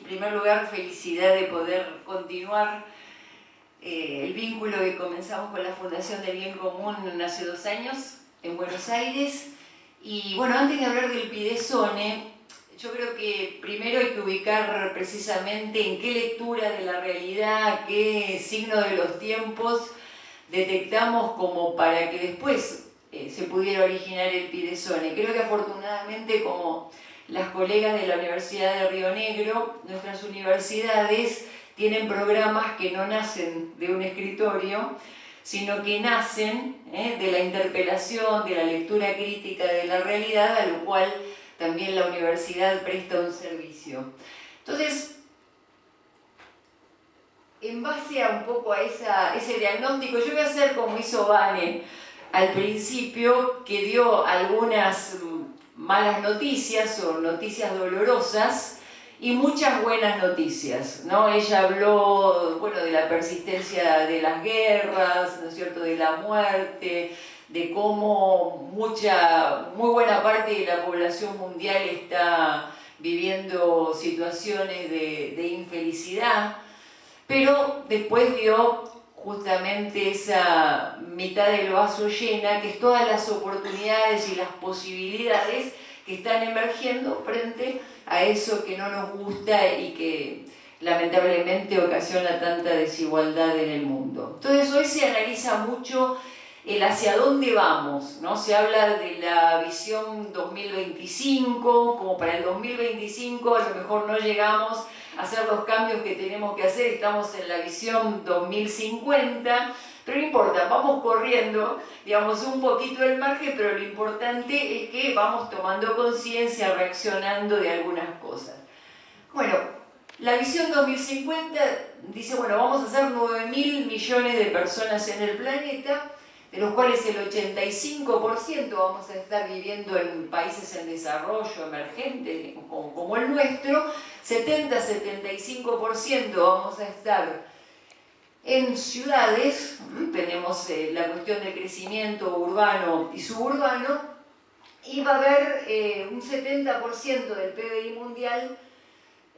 primer lugar, felicidad de poder continuar el vínculo que comenzamos con la Fundación del Bien Común hace 2 años en Buenos Aires. Y bueno, antes de hablar del Pidezone, yo creo que primero hay que ubicar precisamente en qué lectura de la realidad, qué signo de los tiempos detectamos como para que después se pudiera originar el Pidezone. Creo que afortunadamente, como las colegas de la Universidad de Río Negro, nuestras universidades tienen programas que no nacen de un escritorio, sino que nacen de la interpelación, de la lectura crítica de la realidad, a lo cual también la universidad presta un servicio. Entonces, en base a un poco a ese diagnóstico, yo voy a hacer como hizo Vane al principio, que dio algunas malas noticias o noticias dolorosas y muchas buenas noticias, ¿no? Ella habló, bueno, de la persistencia de las guerras, ¿no es cierto?, de la muerte, de cómo muy buena parte de la población mundial está viviendo situaciones de infelicidad, pero después dio justamente esa mitad del vaso llena, que es todas las oportunidades y las posibilidades que están emergiendo frente a eso que no nos gusta y que lamentablemente ocasiona tanta desigualdad en el mundo. Entonces hoy se analiza mucho el hacia dónde vamos, ¿no? Se habla de la visión 2025, como para el 2025 a lo mejor no llegamos a hacer los cambios que tenemos que hacer, estamos en la visión 2050, pero no importa, vamos corriendo, digamos, un poquito el margen, pero lo importante es que vamos tomando conciencia, reaccionando de algunas cosas. Bueno, la visión 2050 dice, bueno, vamos a ser 9.000 millones de personas en el planeta, de los cuales el 85% vamos a estar viviendo en países en desarrollo, emergentes, como el nuestro, 70-75% vamos a estar en ciudades, tenemos la cuestión del crecimiento urbano y suburbano, y va a haber un 70% del PBI mundial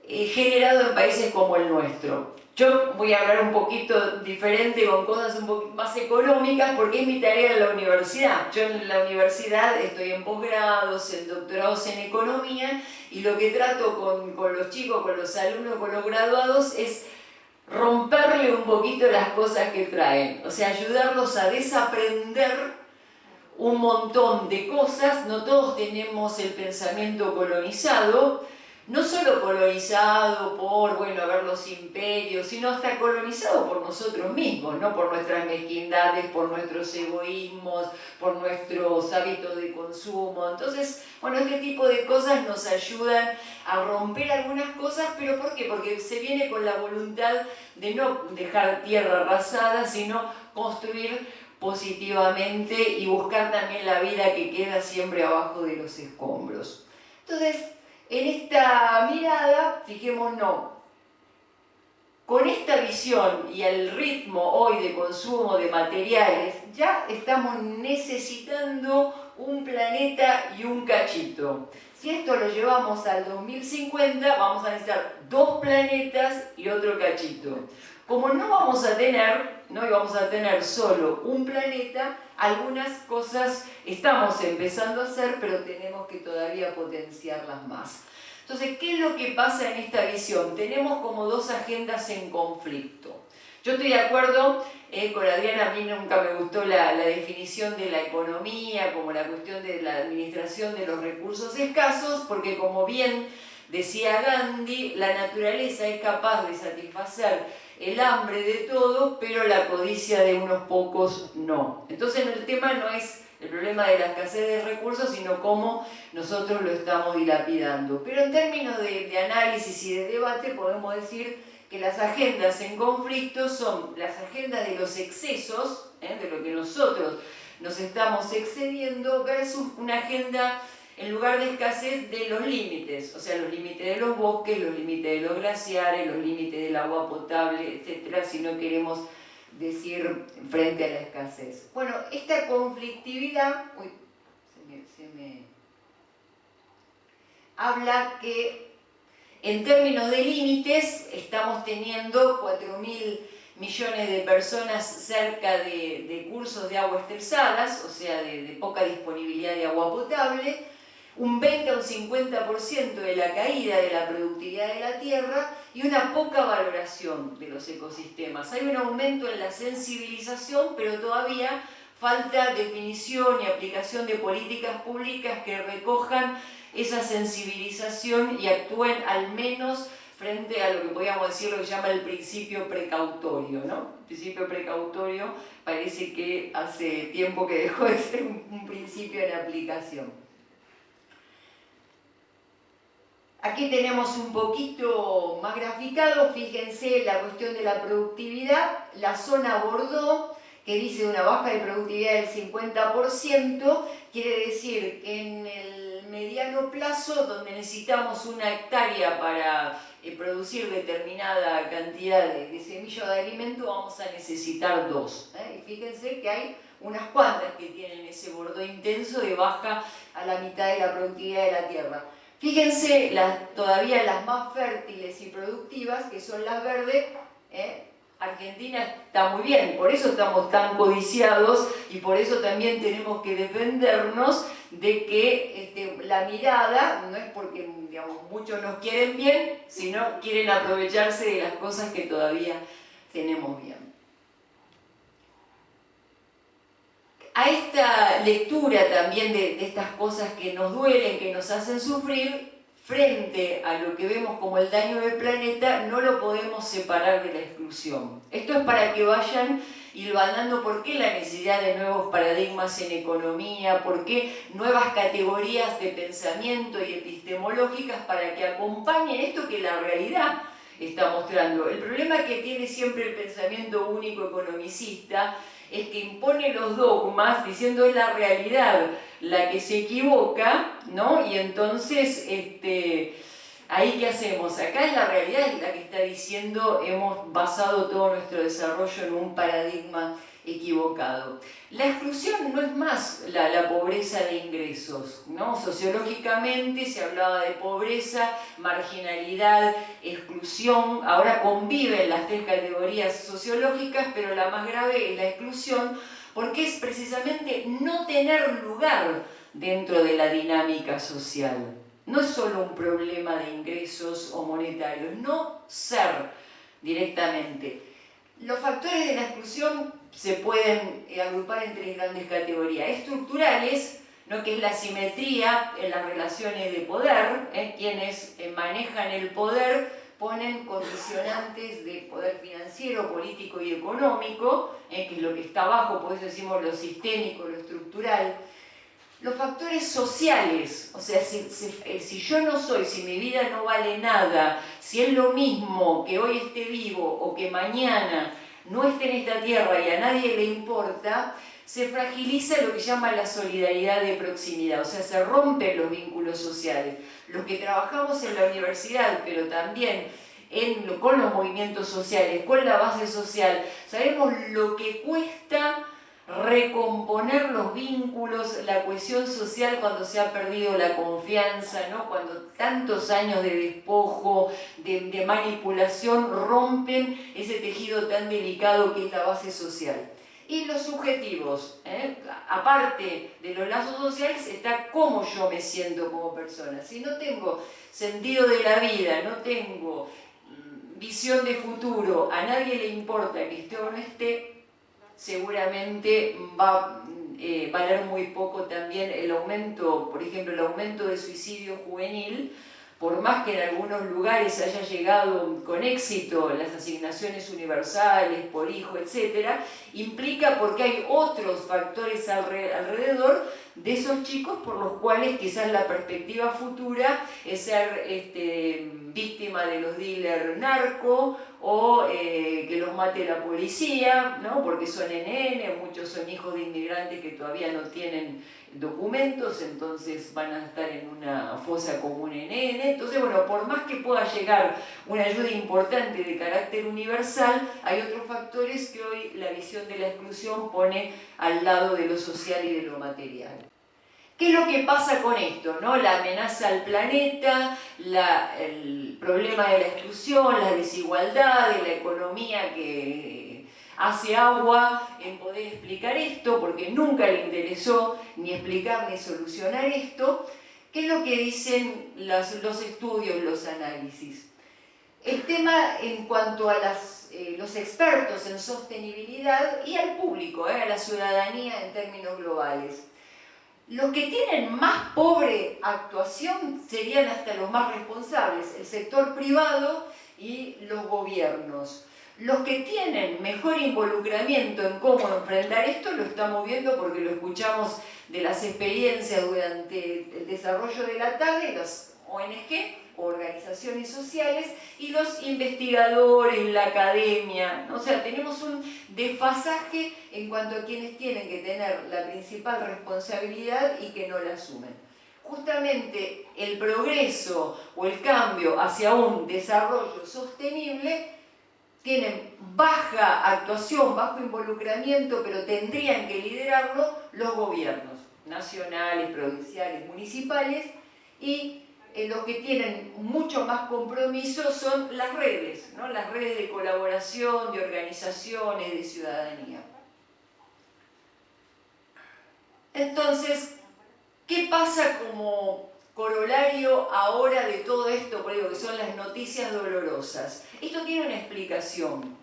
generado en países como el nuestro. Yo voy a hablar un poquito diferente, con cosas un poquito más económicas, porque es mi tarea en la universidad. Yo en la universidad estoy en posgrados, en doctorados en economía, y lo que trato con los chicos, con los alumnos, con los graduados, es romperle un poquito las cosas que traen. O sea, ayudarlos a desaprender un montón de cosas. No todos tenemos el pensamiento colonizado, no solo colonizado por, bueno, ver los imperios, sino hasta colonizado por nosotros mismos, ¿no? Por nuestras mezquindades, por nuestros egoísmos, por nuestros hábitos de consumo. Entonces, bueno, este tipo de cosas nos ayudan a romper algunas cosas, pero ¿por qué? Porque se viene con la voluntad de no dejar tierra arrasada, sino construir positivamente y buscar también la vida que queda siempre abajo de los escombros. Entonces, en esta mirada, fijémonos, con esta visión y el ritmo hoy de consumo de materiales, ya estamos necesitando un planeta y un cachito. Si esto lo llevamos al 2050, vamos a necesitar 2 planetas y otro cachito. Como no vamos a tener, no vamos a tener solo un planeta, algunas cosas estamos empezando a hacer, pero tenemos que todavía potenciarlas más. Entonces, ¿qué es lo que pasa en esta visión? Tenemos como 2 agendas en conflicto. Yo estoy de acuerdo con Adriana, a mí nunca me gustó la definición de la economía, como la cuestión de la administración de los recursos escasos, porque como bien decía Gandhi, la naturaleza es capaz de satisfacer el hambre de todos, pero la codicia de unos pocos no. Entonces el tema no es el problema de la escasez de recursos, sino cómo nosotros lo estamos dilapidando. Pero en términos de análisis y de debate podemos decir que las agendas en conflicto son las agendas de los excesos, de lo que nosotros nos estamos excediendo, versus una agenda en lugar de escasez de los límites, o sea, los límites de los bosques, los límites de los glaciares, los límites del agua potable, etcétera, si no queremos decir frente a la escasez. Bueno, esta conflictividad, se me habla que En términos de límites, estamos teniendo 4.000 millones de personas cerca de cursos de agua estresadas, o sea, de poca disponibilidad de agua potable, un 20 a un 50% de la caída de la productividad de la tierra y una poca valoración de los ecosistemas. Hay un aumento en la sensibilización, pero todavía falta definición y aplicación de políticas públicas que recojan esa sensibilización y actúen al menos frente a lo que podríamos decir, lo que se llama el principio precautorio, ¿no? El principio precautorio parece que hace tiempo que dejó de ser un principio en aplicación. Aquí tenemos un poquito más graficado, fíjense la cuestión de la productividad, la zona Bordeaux, que dice una baja de productividad del 50%, quiere decir que en el mediano plazo, donde necesitamos 1 hectárea para producir determinada cantidad de semilla de alimento, vamos a necesitar 2. Y fíjense que hay unas cuantas que tienen ese Bordeaux intenso de baja a la mitad de la productividad de la tierra. Fíjense todavía las más fértiles y productivas, que son las verdes. Argentina está muy bien, por eso estamos tan codiciados y por eso también tenemos que defendernos de que la mirada no es porque, digamos, muchos nos quieren bien, sino quieren aprovecharse de las cosas que todavía tenemos bien. A esta lectura también de estas cosas que nos duelen, que nos hacen sufrir, frente a lo que vemos como el daño del planeta, no lo podemos separar de la exclusión. Esto es para que vayan hilvanando por qué la necesidad de nuevos paradigmas en economía, por qué nuevas categorías de pensamiento y epistemológicas para que acompañen esto que la realidad está mostrando. El problema que tiene siempre el pensamiento único economicista es que impone los dogmas diciendo es la realidad la que se equivoca, ¿no? Y entonces, ¿ahí qué hacemos? Acá es la realidad la que está diciendo hemos basado todo nuestro desarrollo en un paradigma equivocado. La exclusión no es más la pobreza de ingresos, ¿no? Sociológicamente se hablaba de pobreza, marginalidad, exclusión, ahora conviven las 3 categorías sociológicas, pero la más grave es la exclusión, porque es precisamente no tener lugar dentro de la dinámica social. No es solo un problema de ingresos o monetarios, no ser directamente. Los factores de la exclusión se pueden agrupar en 3 grandes categorías. Estructurales, ¿no? Que es la asimetría en las relaciones de poder, quienes manejan el poder ponen condicionantes de poder financiero, político y económico, que es lo que está abajo, por eso decimos lo sistémico, lo estructural. Los factores sociales, o sea, si yo no soy, si mi vida no vale nada, si es lo mismo que hoy esté vivo o que mañana no esté en esta tierra y a nadie le importa, se fragiliza lo que llama la solidaridad de proximidad, o sea, se rompen los vínculos sociales. Los que trabajamos en la universidad, pero también con los movimientos sociales, con la base social, sabemos lo que cuesta recomponer los vínculos, la cohesión social cuando se ha perdido la confianza, ¿no? Cuando tantos años de despojo, de manipulación rompen ese tejido tan delicado que es la base social. Y los subjetivos, aparte de los lazos sociales, está cómo yo me siento como persona. Si no tengo sentido de la vida, no tengo visión de futuro, a nadie le importa que esté o no esté, seguramente va a valer muy poco también el aumento, por ejemplo, el aumento de suicidio juvenil, por más que en algunos lugares haya llegado con éxito las asignaciones universales por hijo, etc., implica porque hay otros factores alrededor de esos chicos por los cuales quizás la perspectiva futura es ser víctima de los dealers narco o que los mate la policía, ¿no? Porque son NN, muchos son hijos de inmigrantes que todavía no tienen documentos, entonces van a estar en una fosa común NN. Entonces, bueno, por más que pueda llegar una ayuda importante de carácter universal, hay otros factores que hoy la visión de la exclusión pone al lado de lo social y de lo material. ¿Qué es lo que pasa con esto, ¿no? La amenaza al planeta, el problema de la exclusión, la desigualdad, de la economía que hace agua en poder explicar esto, porque nunca le interesó ni explicar ni solucionar esto. ¿Qué es lo que dicen los estudios, los análisis? El tema en cuanto a los expertos en sostenibilidad y al público, a la ciudadanía en términos globales. Los que tienen más pobre actuación serían hasta los más responsables, el sector privado y los gobiernos. Los que tienen mejor involucramiento en cómo enfrentar esto lo estamos viendo porque lo escuchamos de las experiencias durante el desarrollo de la tarde, las ONG, organizaciones sociales, y los investigadores, la academia, ¿no? O sea, tenemos un desfasaje en cuanto a quienes tienen que tener la principal responsabilidad y que no la asumen. Justamente el progreso o el cambio hacia un desarrollo sostenible tienen baja actuación, bajo involucramiento, pero tendrían que liderarlo los gobiernos nacionales, provinciales, municipales, y los que tienen mucho más compromiso son las redes, ¿no? Las redes de colaboración, de organizaciones, de ciudadanía. Entonces, ¿qué pasa como corolario ahora de todo esto? Por digo que son las noticias dolorosas. Esto tiene una explicación.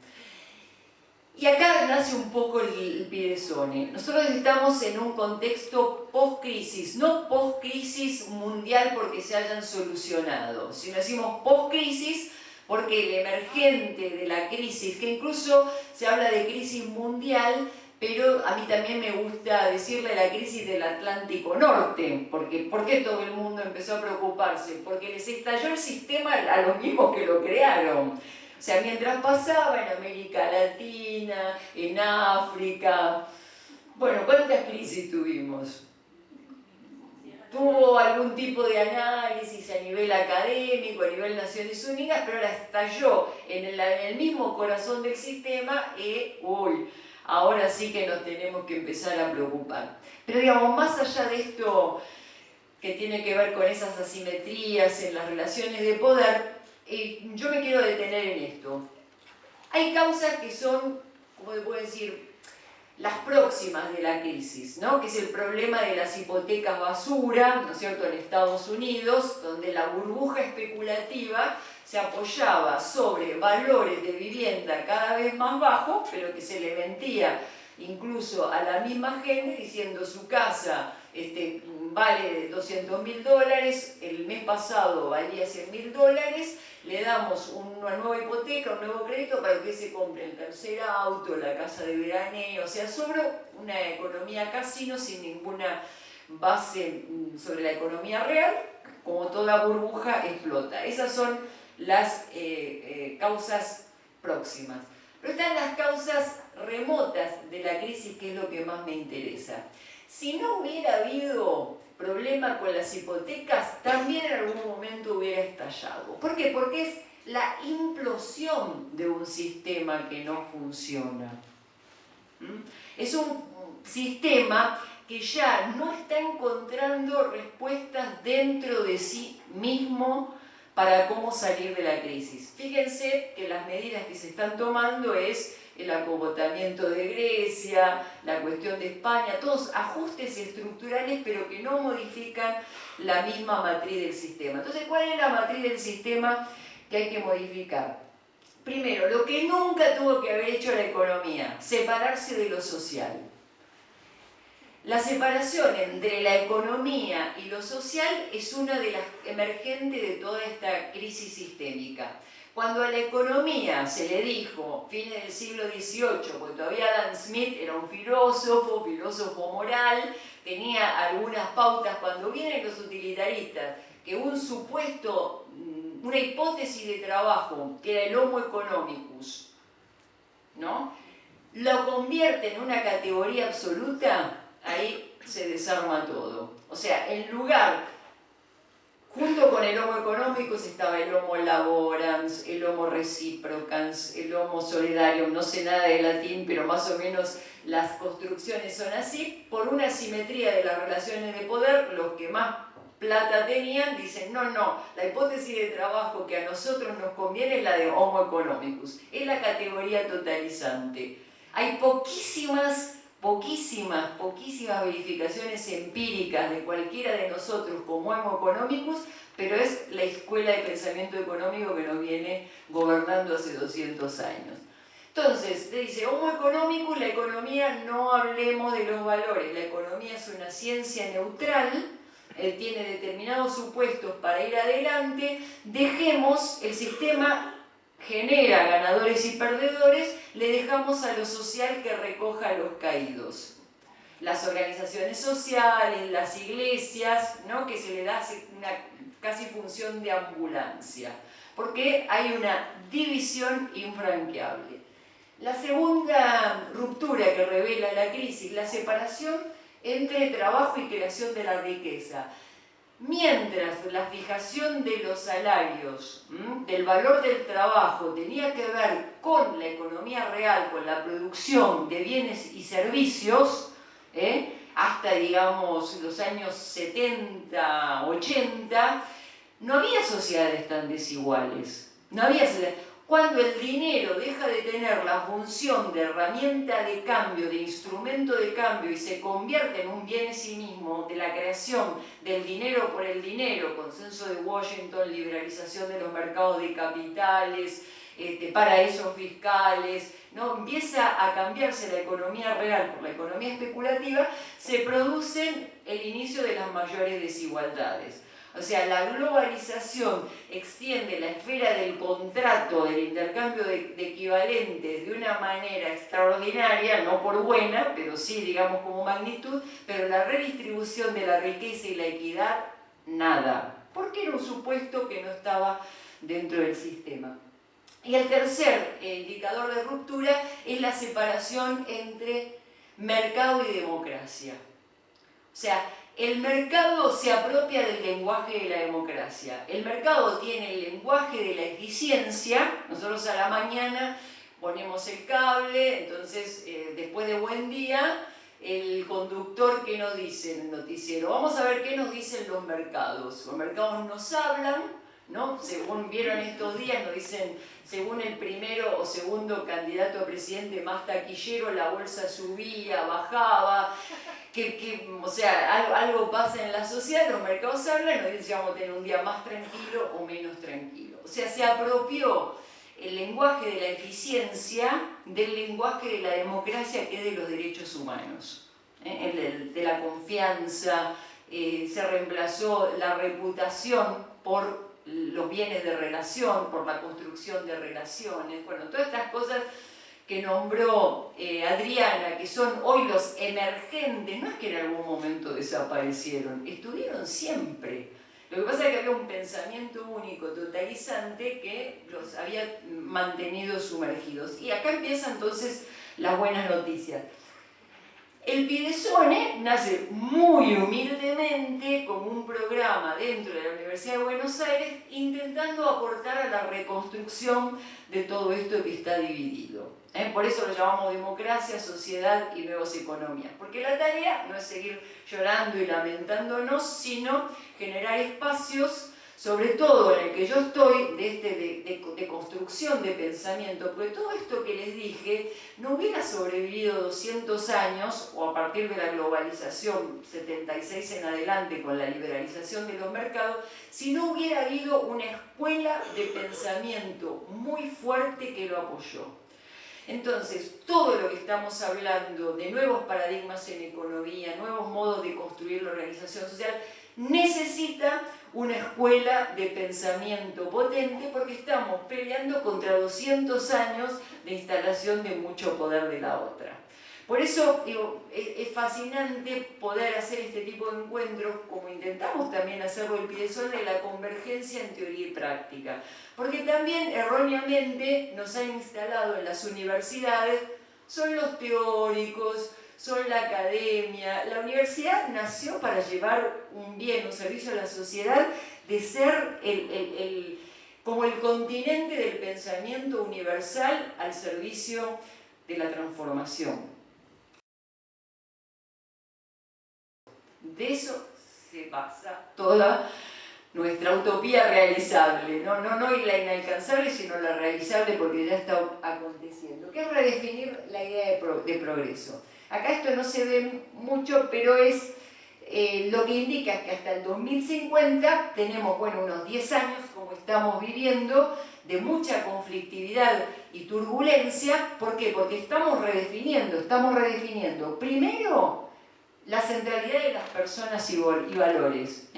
Y acá nace un poco el Piresone. Nosotros estamos en un contexto post-crisis, no post-crisis mundial porque se hayan solucionado, sino decimos post-crisis porque el emergente de la crisis, que incluso se habla de crisis mundial, pero a mí también me gusta decirle la crisis del Atlántico Norte, porque ¿por qué todo el mundo empezó a preocuparse? Porque les estalló el sistema a los mismos que lo crearon. O sea, mientras pasaba en América Latina, en África, bueno, ¿cuántas crisis tuvimos? Tuvo algún tipo de análisis a nivel académico, a nivel Naciones Unidas, pero ahora estalló en el mismo corazón del sistema y, uy, ahora sí que nos tenemos que empezar a preocupar. Pero digamos, más allá de esto que tiene que ver con esas asimetrías en las relaciones de poder, yo me quiero detener en esto. Hay causas que son, como se puede decir, las próximas de la crisis, ¿no? Que es el problema de las hipotecas basura, ¿no es cierto?, en Estados Unidos, donde la burbuja especulativa se apoyaba sobre valores de vivienda cada vez más bajos, pero que se le mentía incluso a la misma gente diciendo su casa vale $200.000, el mes pasado valía $100.000, le damos una nueva hipoteca, un nuevo crédito para que se compre el tercer auto, la casa de veraneo, o sea, sobre una economía casino sin ninguna base sobre la economía real, como toda burbuja explota. Esas son las causas próximas. Pero están las causas remotas de la crisis, que es lo que más me interesa. Si no hubiera habido problema con las hipotecas, también en algún momento hubiera estallado. ¿Por qué? Porque es la implosión de un sistema que no funciona. Es un sistema que ya no está encontrando respuestas dentro de sí mismo para cómo salir de la crisis. Fíjense que las medidas que se están tomando es el acogotamiento de Grecia, la cuestión de España, todos ajustes estructurales pero que no modifican la misma matriz del sistema. Entonces, ¿cuál es la matriz del sistema que hay que modificar? Primero, lo que nunca tuvo que haber hecho la economía, separarse de lo social. La separación entre la economía y lo social es una de las emergentes de toda esta crisis sistémica. Cuando a la economía se le dijo, fines del siglo XVIII, porque todavía Adam Smith era un filósofo moral, tenía algunas pautas, cuando vienen los utilitaristas, que un supuesto, una hipótesis de trabajo, que era el homo economicus, ¿no?, lo convierte en una categoría absoluta, ahí se desarma todo. O sea, en lugar, Junto con el Homo economicus estaba el Homo laborans, el Homo reciprocans, el Homo solidarium, no sé nada de latín, pero más o menos las construcciones son así. Por una simetría de las relaciones de poder, los que más plata tenían dicen, no, la hipótesis de trabajo que a nosotros nos conviene es la de Homo economicus, es la categoría totalizante. Hay poquísimas verificaciones empíricas de cualquiera de nosotros como Homo economicus, pero es la escuela de pensamiento económico que nos viene gobernando hace 200 años. Entonces, te dice, Homo economicus, la economía, no hablemos de los valores, la economía es una ciencia neutral, tiene determinados supuestos para ir adelante, dejemos el sistema, genera ganadores y perdedores, le dejamos a lo social que recoja a los caídos. Las organizaciones sociales, las iglesias, ¿no? Que se le da una casi función de ambulancia, porque hay una división infranqueable. La segunda ruptura que revela la crisis, la separación entre trabajo y creación de la riqueza. Mientras la fijación de los salarios, del valor del trabajo, tenía que ver con la economía real, con la producción de bienes y servicios, hasta, digamos, los años 70, 80, no había sociedades tan desiguales. No había sociedades. Cuando el dinero deja de tener la función de herramienta de cambio, de instrumento de cambio, y se convierte en un bien en sí mismo, de la creación del dinero por el dinero, consenso de Washington, liberalización de los mercados de capitales, paraísos fiscales, ¿no? Empieza a cambiarse la economía real por la economía especulativa, se produce el inicio de las mayores desigualdades. O sea, la globalización extiende la esfera del contrato, del intercambio de equivalentes de una manera extraordinaria, no por buena, pero sí, digamos, como magnitud, pero la redistribución de la riqueza y la equidad, nada. Porque era un supuesto que no estaba dentro del sistema. Y el tercer indicador de ruptura es la separación entre mercado y democracia. O sea, el mercado se apropia del lenguaje de la democracia. El mercado tiene el lenguaje de la eficiencia. Nosotros a la mañana ponemos el cable, entonces después de buen día, el conductor, ¿qué nos dice en el noticiero? Vamos a ver qué nos dicen los mercados. Los mercados nos hablan, ¿no? Según vieron estos días, nos dicen, según el primero o segundo candidato a presidente más taquillero, la bolsa subía, bajaba, o sea, algo pasa en la sociedad, los mercados hablan y nos dicen si vamos a tener un día más tranquilo o menos tranquilo. O sea, se apropió el lenguaje de la eficiencia del lenguaje de la democracia, que es de los derechos humanos, de la confianza. Se reemplazó la reputación por los bienes de relación, por la construcción de relaciones. Bueno, todas estas cosas que nombró Adriana, que son hoy los emergentes, no es que en algún momento desaparecieron, estuvieron siempre. Lo que pasa es que había un pensamiento único, totalizante, que los había mantenido sumergidos. Y acá empiezan entonces las buenas noticias. El Pidesone nace muy humildemente como un programa dentro de la Universidad de Buenos Aires, intentando aportar a la reconstrucción de todo esto que está dividido. Por eso lo llamamos democracia, sociedad y nuevas economías. Porque la tarea no es seguir llorando y lamentándonos, sino generar espacios, sobre todo en el que yo estoy, de construcción de pensamiento, porque todo esto que les dije no hubiera sobrevivido 200 años, o a partir de la globalización, 76 en adelante, con la liberalización de los mercados, si no hubiera habido una escuela de pensamiento muy fuerte que lo apoyó. Entonces, todo lo que estamos hablando de nuevos paradigmas en economía, nuevos modos de construir la organización social, necesita una escuela de pensamiento potente, porque estamos peleando contra 200 años de instalación de mucho poder de la otra. Por eso digo, es fascinante poder hacer este tipo de encuentros, como intentamos también hacerlo el Pidesone, de la convergencia en teoría y práctica. Porque también erróneamente nos han instalado en las universidades, son los teóricos, son la academia. La universidad nació para llevar un bien, un servicio a la sociedad, de ser como el continente del pensamiento universal al servicio de la transformación. De eso se basa toda nuestra utopía realizable, no la inalcanzable, sino la realizable, porque ya está aconteciendo, que es redefinir la idea de progreso. Acá esto no se ve mucho, pero es lo que indica que hasta el 2050 tenemos, bueno, unos 10 años, como estamos viviendo, de mucha conflictividad y turbulencia. ¿Por qué? Porque estamos redefiniendo primero la centralidad de las personas y valores.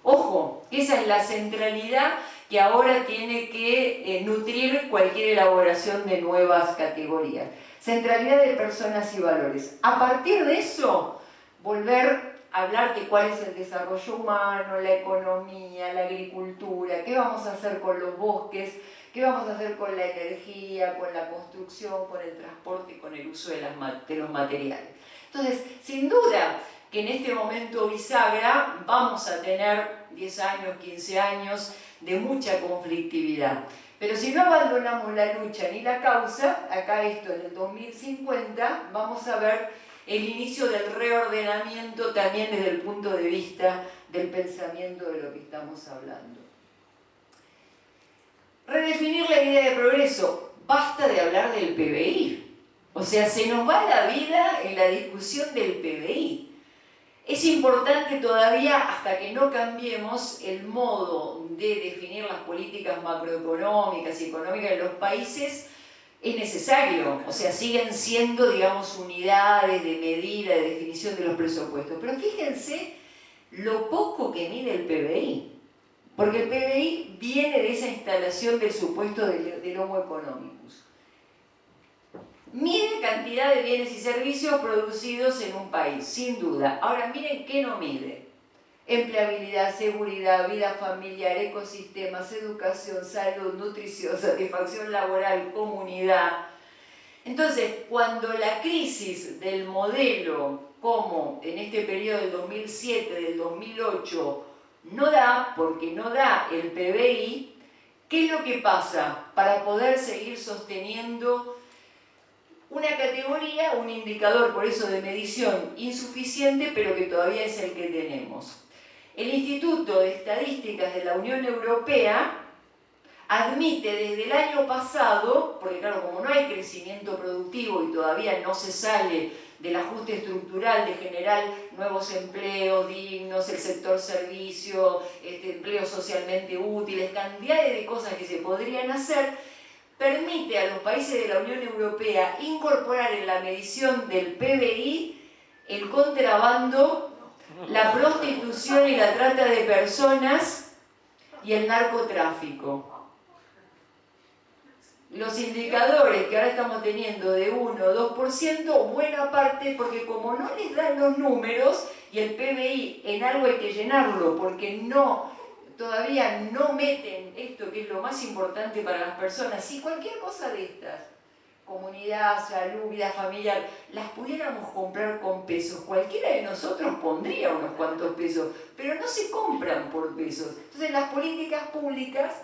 Ojo, esa es la centralidad que ahora tiene que nutrir cualquier elaboración de nuevas categorías. Centralidad de personas y valores. A partir de eso, volver a hablar de cuál es el desarrollo humano, la economía, la agricultura, qué vamos a hacer con los bosques, qué vamos a hacer con la energía, con la construcción, con el transporte y con el uso de los materiales. Entonces, sin duda que en este momento bisagra vamos a tener 10 años, 15 años de mucha conflictividad. Pero si no abandonamos la lucha ni la causa, acá esto en el 2050 vamos a ver el inicio del reordenamiento también desde el punto de vista del pensamiento de lo que estamos hablando. Redefinir la idea de progreso. Basta de hablar del PBI. O sea, se nos va la vida en la discusión del PBI. Es importante todavía, hasta que no cambiemos el modo de definir las políticas macroeconómicas y económicas de los países, es necesario. O sea, siguen siendo, digamos, unidades de medida, de definición de los presupuestos. Pero fíjense lo poco que mide el PBI. Porque el PBI viene de esa instalación del supuesto del Homo economicus. Mide cantidad de bienes y servicios producidos en un país, sin duda. Ahora miren qué no mide. Empleabilidad, seguridad, vida familiar, ecosistemas, educación, salud, nutrición, satisfacción laboral, comunidad. Entonces, cuando la crisis del modelo, como en este periodo del 2007, del 2008, no da, porque no da el PBI, ¿qué es lo que pasa? Para poder seguir sosteniendo una categoría, un indicador, por eso de medición insuficiente, pero que todavía es el que tenemos. El Instituto de Estadísticas de la Unión Europea admite desde el año pasado, porque claro, como no hay crecimiento productivo y todavía no se sale del ajuste estructural de generar nuevos empleos dignos, el sector servicio, empleos socialmente útiles, cantidades de cosas que se podrían hacer, permite a los países de la Unión Europea incorporar en la medición del PBI el contrabando, la prostitución y la trata de personas y el narcotráfico. Los indicadores que ahora estamos teniendo de 1 o 2%, buena parte porque como no les dan los números y el PBI en algo hay que llenarlo porque todavía no meten esto que es lo más importante para las personas. Si cualquier cosa de estas, comunidad, salud, vida familiar, las pudiéramos comprar con pesos, cualquiera de nosotros pondría unos cuantos pesos, pero no se compran por pesos. Entonces las políticas públicas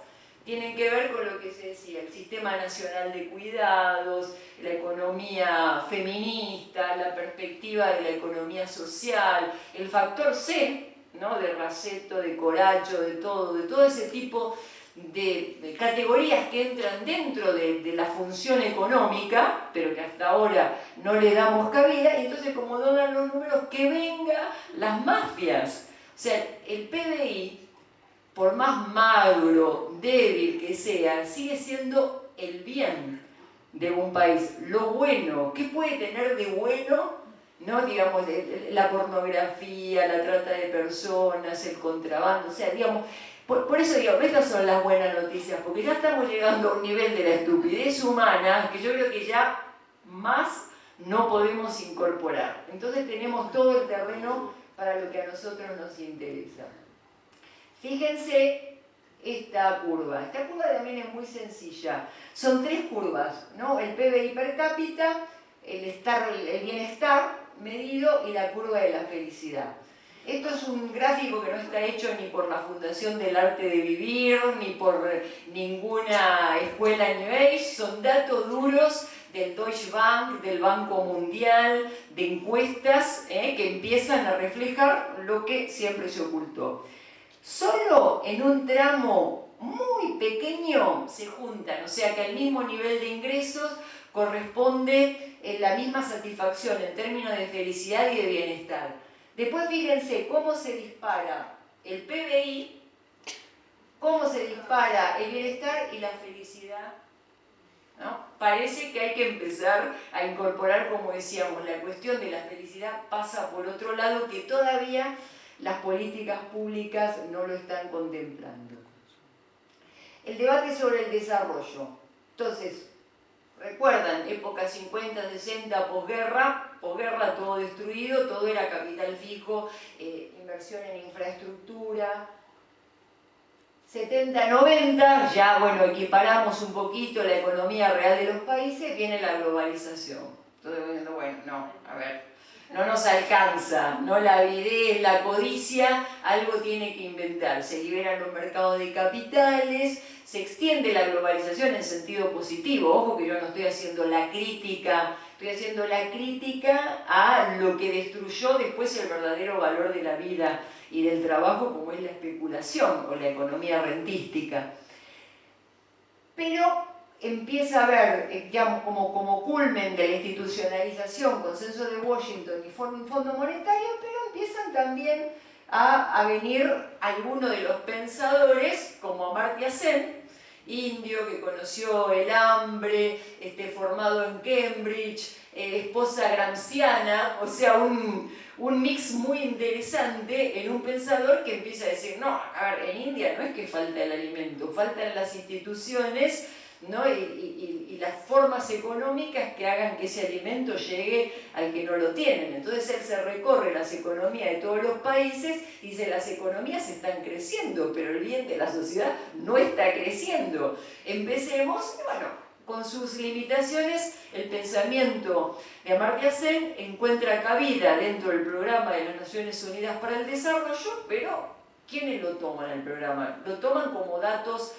tienen que ver con lo que se decía, el Sistema Nacional de Cuidados, la economía feminista, la perspectiva de la economía social, el factor C, ¿no? De Raceto, de Coracho, de todo ese tipo de categorías que entran dentro de la función económica, pero que hasta ahora no le damos cabida, y entonces como no dan los números, que vengan las mafias. O sea, el PBI, por más magro, débil que sea, sigue siendo el bien de un país. Lo bueno, ¿qué puede tener de bueno? ¿No? Digamos, la pornografía, la trata de personas, el contrabando, o sea, digamos, por eso digo, estas son las buenas noticias, porque ya estamos llegando a un nivel de la estupidez humana que yo creo que ya más no podemos incorporar. Entonces tenemos todo el terreno para lo que a nosotros nos interesa. Fíjense esta curva. Esta curva también es muy sencilla. Son tres curvas, ¿no? El PBI per cápita, el bienestar, medido y la curva de la felicidad. Esto es un gráfico que no está hecho ni por la Fundación del Arte de Vivir, ni por ninguna escuela New Age, son datos duros del Deutsche Bank, del Banco Mundial, de encuestas que empiezan a reflejar lo que siempre se ocultó. Solo en un tramo muy pequeño se juntan, o sea que al mismo nivel de ingresos corresponde la misma satisfacción en términos de felicidad y de bienestar. Después fíjense cómo se dispara el PBI, cómo se dispara el bienestar y la felicidad, ¿no? Parece que hay que empezar a incorporar, como decíamos, la cuestión de la felicidad pasa por otro lado, que todavía las políticas públicas no lo están contemplando. El debate sobre el desarrollo. Entonces, recuerdan, época 50, 60, posguerra todo destruido, todo era capital fijo, inversión en infraestructura. 70, 90, ya bueno, equiparamos un poquito la economía real de los países, viene la globalización. Entonces, bueno, no, a ver, no nos alcanza, no la avidez, la codicia, algo tiene que inventar. Se liberan los mercados de capitales, se extiende la globalización en sentido positivo. Ojo que yo no estoy haciendo la crítica, estoy haciendo la crítica a lo que destruyó después el verdadero valor de la vida y del trabajo, como es la especulación o la economía rentística. Pero empieza a haber, digamos, como culmen de la institucionalización, consenso de Washington y Fondo Monetario, pero empiezan también a venir algunos de los pensadores, como Amartya Sen, indio que conoció el hambre, formado en Cambridge, esposa gramsciana, o sea, un mix muy interesante en un pensador que empieza a decir, no, a ver, en India no es que falta el alimento, faltan las instituciones, ¿no? y las formas económicas que hagan que ese alimento llegue al que no lo tienen. Entonces él se recorre las economías de todos los países y dice, las economías están creciendo, pero el bien de la sociedad no está creciendo. Empecemos, bueno, con sus limitaciones, el pensamiento de Amartya Sen encuentra cabida dentro del programa de las Naciones Unidas para el Desarrollo, pero ¿quiénes lo toman el programa? Lo toman como datos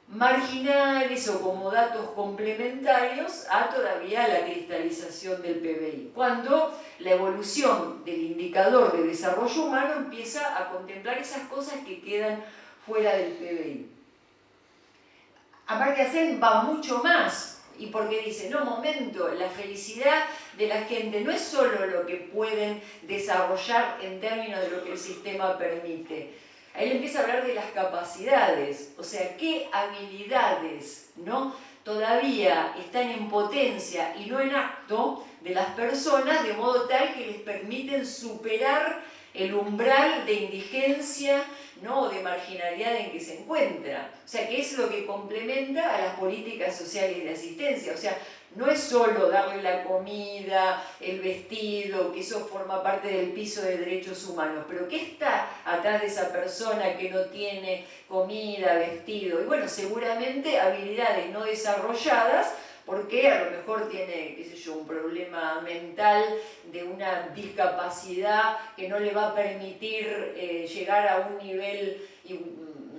marginales o como datos complementarios a todavía la cristalización del PBI, cuando la evolución del indicador de desarrollo humano empieza a contemplar esas cosas que quedan fuera del PBI. Amartya Sen va mucho más, y porque dice, no, momento, la felicidad de la gente no es solo lo que pueden desarrollar en términos de lo que el sistema permite. Ahí empieza a hablar de las capacidades, o sea, qué habilidades, ¿no?, todavía están en potencia y no en acto de las personas, de modo tal que les permiten superar el umbral de indigencia, ¿no?, o de marginalidad en que se encuentra. O sea, que es lo que complementa a las políticas sociales de asistencia. O sea, no es solo darle la comida, el vestido, que eso forma parte del piso de derechos humanos, pero ¿qué está atrás de esa persona que no tiene comida, vestido? Y bueno, seguramente habilidades no desarrolladas, porque a lo mejor tiene, qué sé yo, un problema mental de una discapacidad que no le va a permitir llegar a un nivel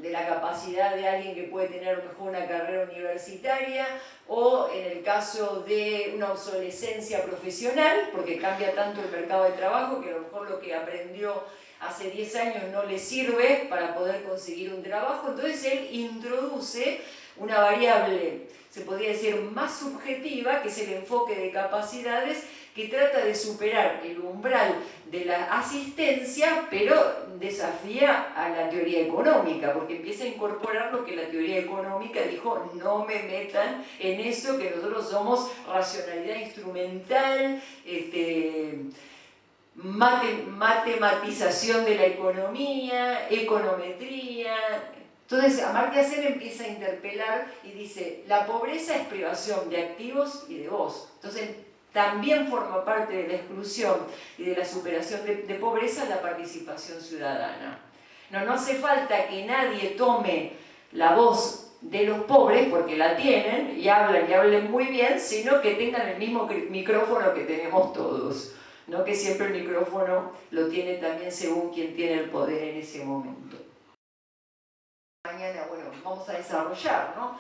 de la capacidad de alguien que puede tener a lo mejor una carrera universitaria, o en el caso de una obsolescencia profesional, porque cambia tanto el mercado de trabajo que a lo mejor lo que aprendió hace 10 años no le sirve para poder conseguir un trabajo. Entonces él introduce una variable, se podría decir, más subjetiva, que es el enfoque de capacidades, que trata de superar el umbral de la asistencia, pero desafía a la teoría económica, porque empieza a incorporar lo que la teoría económica dijo, no me metan en eso, que nosotros somos racionalidad instrumental, matematización de la economía, econometría. Entonces Amartya Sen empieza a interpelar y dice, la pobreza es privación de activos y de voz. Entonces también forma parte de la exclusión y de la superación de pobreza la participación ciudadana. No hace falta que nadie tome la voz de los pobres, porque la tienen y hablan muy bien, sino que tengan el mismo micrófono que tenemos todos. no que siempre el micrófono lo tiene también según quien tiene el poder en ese momento. Mañana, bueno, vamos a desarrollar, ¿no?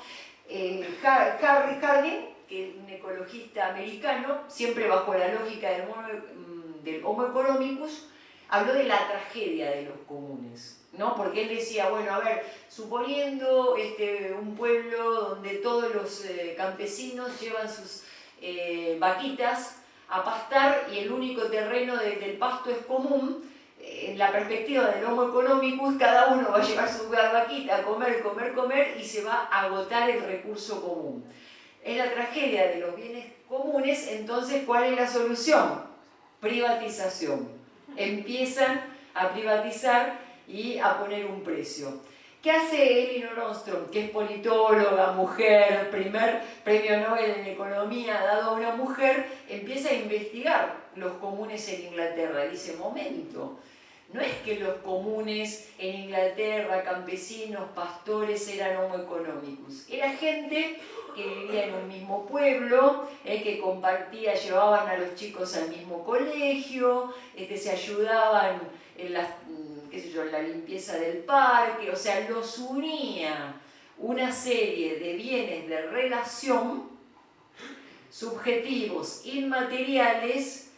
Harry Harding, que es un ecologista americano, siempre bajo la lógica del Homo economicus, habló de la tragedia de los comunes, ¿no? Porque él decía, bueno, a ver, suponiendo un pueblo donde todos los campesinos llevan sus vaquitas a pastar y el único terreno del pasto es común, en la perspectiva del Homo economicus, cada uno va a llevar su vaquita a comer, comer, comer y se va a agotar el recurso común. Es la tragedia de los bienes comunes, entonces, ¿cuál es la solución? Privatización. Empiezan a privatizar y a poner un precio. ¿Qué hace Elinor Ostrom, que es politóloga, mujer, primer premio Nobel en economía dado a una mujer? Empieza a investigar los comunes en Inglaterra. Dice, momento, no es que los comunes en Inglaterra, campesinos, pastores, eran homo economicus. Era gente que vivía en un mismo pueblo, que compartía, llevaban a los chicos al mismo colegio, se ayudaban en la limpieza del parque, o sea, los unía una serie de bienes de relación subjetivos, inmateriales,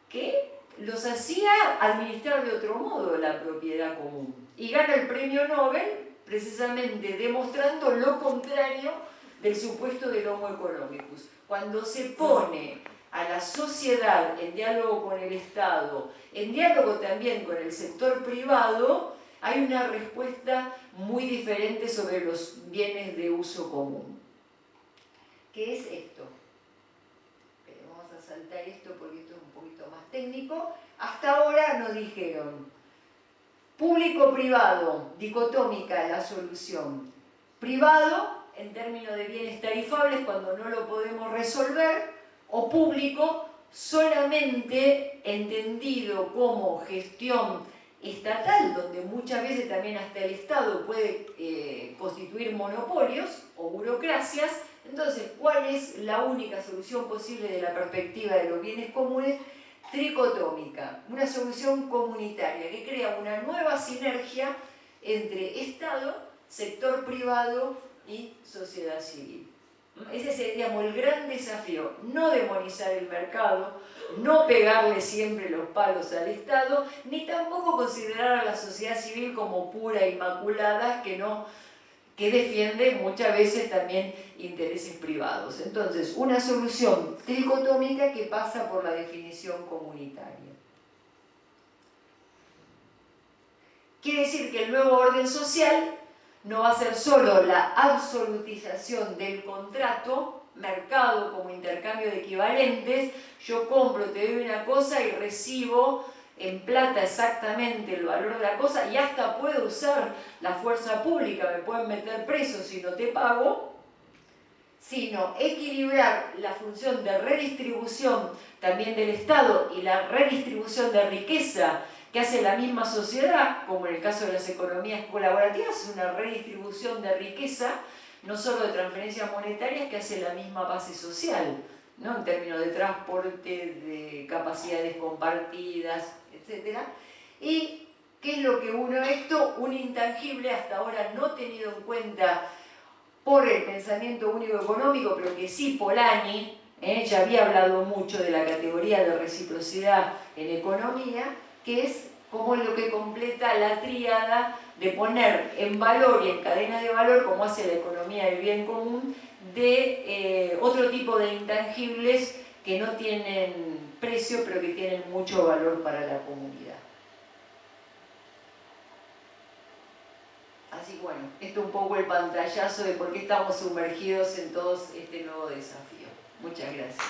que los hacía administrar de otro modo la propiedad común. Y gana el premio Nobel precisamente demostrando lo contrario del supuesto del Homo economicus. Cuando se pone a la sociedad en diálogo con el Estado, en diálogo también con el sector privado, hay una respuesta muy diferente sobre los bienes de uso común. ¿Qué es esto? Vamos a saltar esto porque esto es un poquito más técnico. Hasta ahora nos dijeron público-privado, dicotómica la solución. Privado, en términos de bienes tarifables, cuando no lo podemos resolver, o público, solamente entendido como gestión estatal, donde muchas veces también hasta el Estado puede constituir monopolios o burocracias. Entonces, ¿cuál es la única solución posible de la perspectiva de los bienes comunes? Tricotómica, una solución comunitaria que crea una nueva sinergia entre Estado, sector privado y sociedad civil. Ese sería el gran desafío, no demonizar el mercado, no pegarle siempre los palos al Estado, ni tampoco considerar a la sociedad civil como pura, inmaculada, que defiende muchas veces también intereses privados. Entonces, una solución tricotómica que pasa por la definición comunitaria. Quiere decir que el nuevo orden social no va a ser solo la absolutización del contrato, mercado como intercambio de equivalentes, yo compro, te doy una cosa y recibo en plata exactamente el valor de la cosa y hasta puedo usar la fuerza pública, me pueden meter preso si no te pago, sino equilibrar la función de redistribución también del Estado y la redistribución de riqueza que hace la misma sociedad, como en el caso de las economías colaborativas, una redistribución de riqueza, no solo de transferencias monetarias, que hace la misma base social, ¿no? En términos de transporte, de capacidades compartidas, etc. ¿Y qué es lo que une esto? Un intangible hasta ahora no tenido en cuenta por el pensamiento único económico, pero que sí Polanyi ya había hablado mucho de la categoría de reciprocidad en economía, que es como lo que completa la tríada de poner en valor y en cadena de valor, como hace la economía del bien común, de otro tipo de intangibles que no tienen precio, pero que tienen mucho valor para la comunidad. Así que bueno, esto es un poco el pantallazo de por qué estamos sumergidos en todo este nuevo desafío. Muchas gracias.